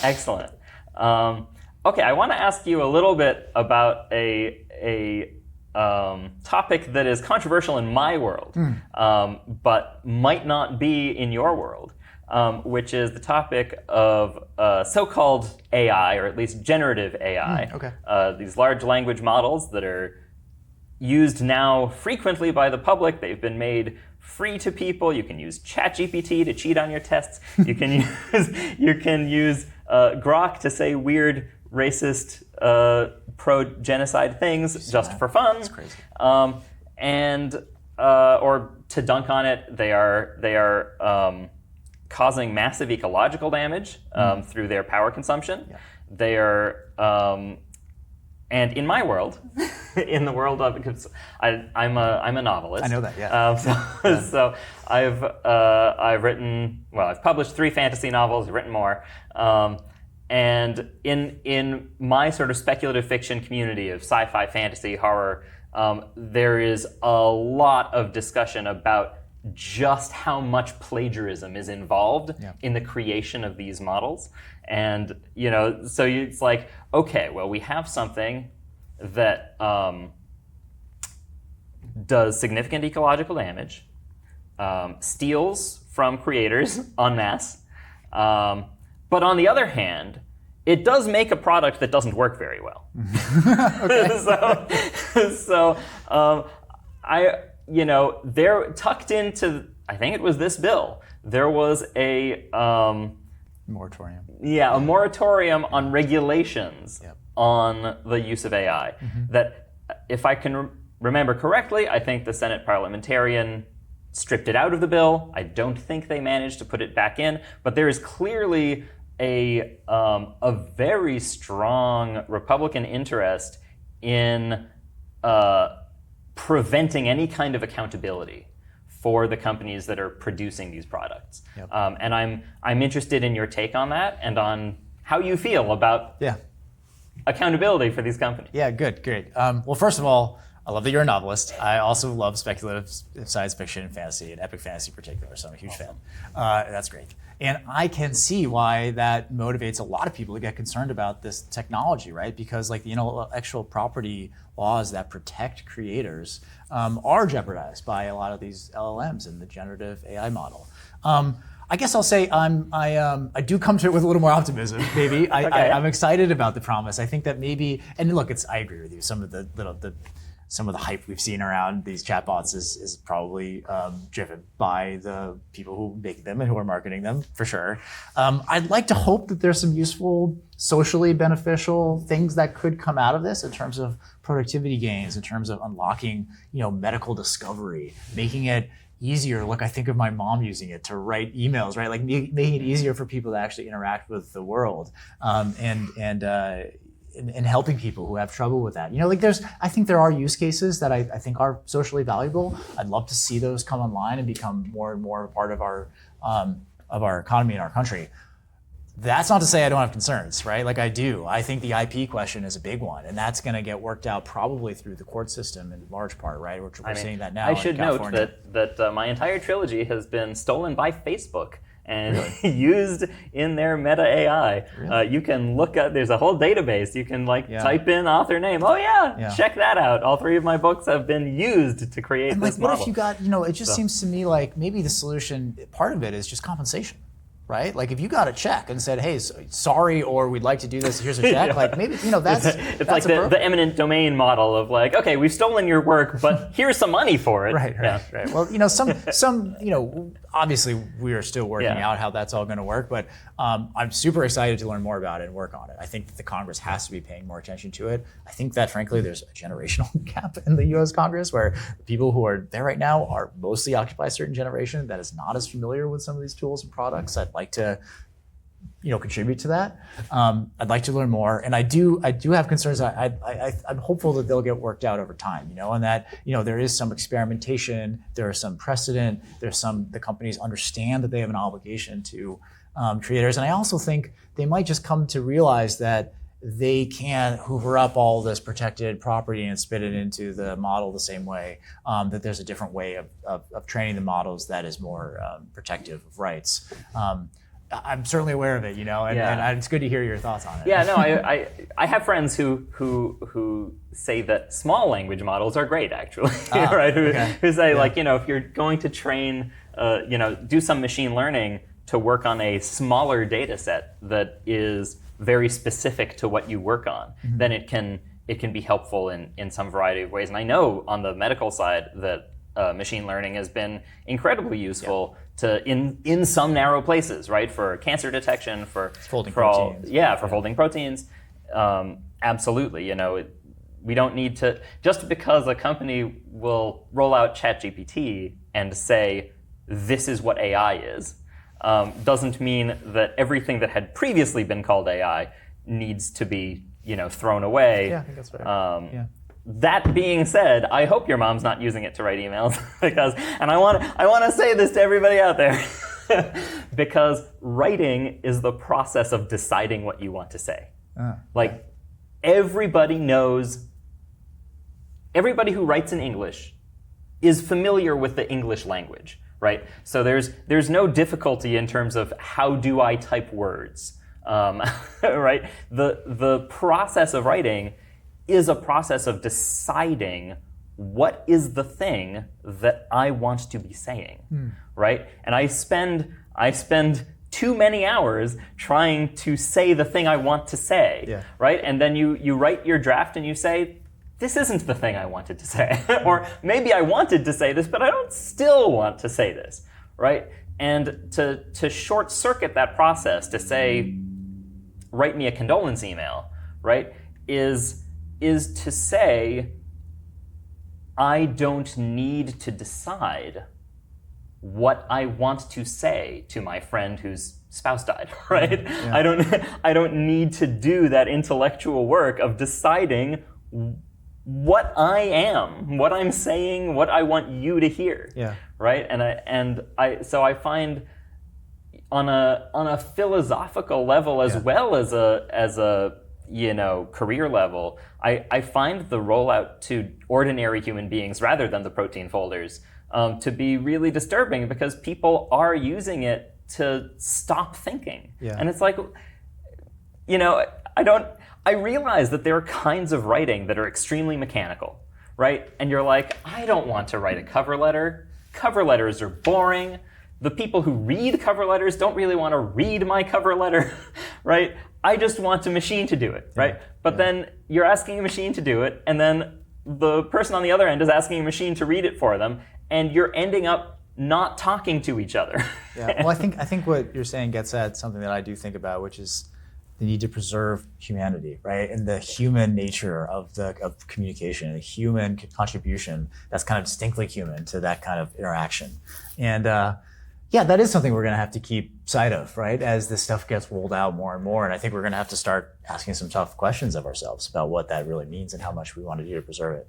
Excellent. Okay, I want to ask you a little bit about a topic that is controversial in my world, but might not be in your world, which is the topic of so-called AI, or at least generative AI. These large language models that are used now frequently by the public. They've been made free to people. You can use ChatGPT to cheat on your tests. You can use Grok to say weird, racist, pro-genocide things just for fun. That's crazy. Or to dunk on it, they are causing massive ecological damage through their power consumption. Yeah. They are. And in my world, in the world of, because I'm a novelist. I know that, yeah. So I've published 3 fantasy novels. I've written more, and in my sort of speculative fiction community of sci-fi, fantasy, horror, there is a lot of discussion about just how much plagiarism is involved in the creation of these models. And, so it's like, okay, well, we have something that does significant ecological damage, steals from creators en masse, but on the other hand, it does make a product that doesn't work very well. They're tucked into, I think it was this bill, there was a moratorium. Yeah, a moratorium on regulations on the use of AI. That, if I can remember correctly, I think the Senate parliamentarian stripped it out of the bill. I don't think they managed to put it back in, but there is clearly a very strong Republican interest in preventing any kind of accountability for the companies that are producing these products. And I'm interested in your take on that and on how you feel about accountability for these companies. Yeah, good, great. Well, first of all, I love that you're a novelist. I also love speculative science fiction and fantasy, and epic fantasy in particular, so I'm a huge fan. That's great. And I can see why that motivates a lot of people to get concerned about this technology, right? Because the intellectual property laws that protect creators are jeopardized by a lot of these LLMs and the generative AI model. I guess I'll say I do come to it with a little more optimism. Maybe I'm excited about the promise. I think that maybe, and look, I agree with you. Some of the hype we've seen around these chatbots is probably driven by the people who make them and who are marketing them, for sure. I'd like to hope that there's some useful, socially beneficial things that could come out of this in terms of productivity gains, in terms of unlocking, medical discovery, making it easier. Look, I think of my mom using it to write emails, right? Making it easier for people to actually interact with the world, and helping people who have trouble with that. I think there are use cases that I think are socially valuable. I'd love to see those come online and become more and more a part of our economy and our country. That's not to say I don't have concerns, right? I do. I think the IP question is a big one, and that's going to get worked out probably through the court system in large part, right? We're seeing that now. I should note that my entire trilogy has been stolen by Facebook and used in their Meta AI. Really? You can look at, there's a whole database. You can type in author name. Oh check that out. All 3 of my books have been used to create this model. What if you got, it just seems to me like maybe the solution, part of it is just compensation. Right? If you got a check and said, hey, sorry, or we'd like to do this, here's a check, maybe, that's it's like the eminent domain model of okay, we've stolen your work, but here's some money for it. Right. Well, some obviously we are still working out how that's all going to work, but I'm super excited to learn more about it and work on it. I think that the Congress has to be paying more attention to it. I think that, frankly, there's a generational gap in the U.S. Congress where the people who are there right now are mostly occupied by a certain generation that is not as familiar with some of these tools and products. I'd like to contribute to that. I'd like to learn more, and I do have concerns. I'm hopeful that they'll get worked out over time, and that there is some experimentation, there is some precedent, the companies understand that they have an obligation to creators, and I also think they might just come to realize that they can't hoover up all this protected property and spit it into the model the same way, that there's a different way of training the models that is more protective of rights. I'm certainly aware of it, and it's good to hear your thoughts on it. Yeah, no, I have friends who say that small language models are great, actually, right? Who say if you're going to train, do some machine learning to work on a smaller data set that is very specific to what you work on, then it can be helpful in some variety of ways. And I know on the medical side that machine learning has been incredibly useful in some narrow places, right? For cancer detection, for folding proteins. Absolutely, we don't need to, just because a company will roll out ChatGPT and say, this is what AI is, doesn't mean that everything that had previously been called AI needs to be, thrown away. Yeah, I think that's right. That being said, I hope your mom's not using it to write emails and I want to say this to everybody out there, because writing is the process of deciding what you want to say. Everybody who writes in English is familiar with the English language, right? So there's no difficulty in terms of how do I type words, right? The process of writing is a process of deciding what is the thing that I want to be saying, right? And I spend too many hours trying to say the thing I want to say, right? And then you write your draft and you say, this isn't the thing I wanted to say. Or maybe I wanted to say this, but I don't still want to say this, right? And to short circuit that process, to say, write me a condolence email, right, is to say, I don't need to decide what I want to say to my friend whose spouse died, right? Yeah. I don't need to do that intellectual work of deciding what I am, what I'm saying, what I want you to hear, right? So I find on a philosophical level as well as a career level, I find the rollout to ordinary human beings rather than the protein folders to be really disturbing, because people are using it to stop thinking. And it's like, I realize that there are kinds of writing that are extremely mechanical, right? And you're like, I don't want to write a cover letter. Cover letters are boring. The people who read cover letters don't really want to read my cover letter, right? I just want a machine to do it, right? But then you're asking a machine to do it, and then the person on the other end is asking a machine to read it for them, and you're ending up not talking to each other. Well, I think what you're saying gets at something that I do think about, which is the need to preserve humanity, right? And the human nature of communication, the human contribution that's kind of distinctly human to that kind of interaction. And that is something we're going to have to keep sight of, right? As this stuff gets rolled out more and more. And I think we're going to have to start asking some tough questions of ourselves about what that really means and how much we want to do to preserve it.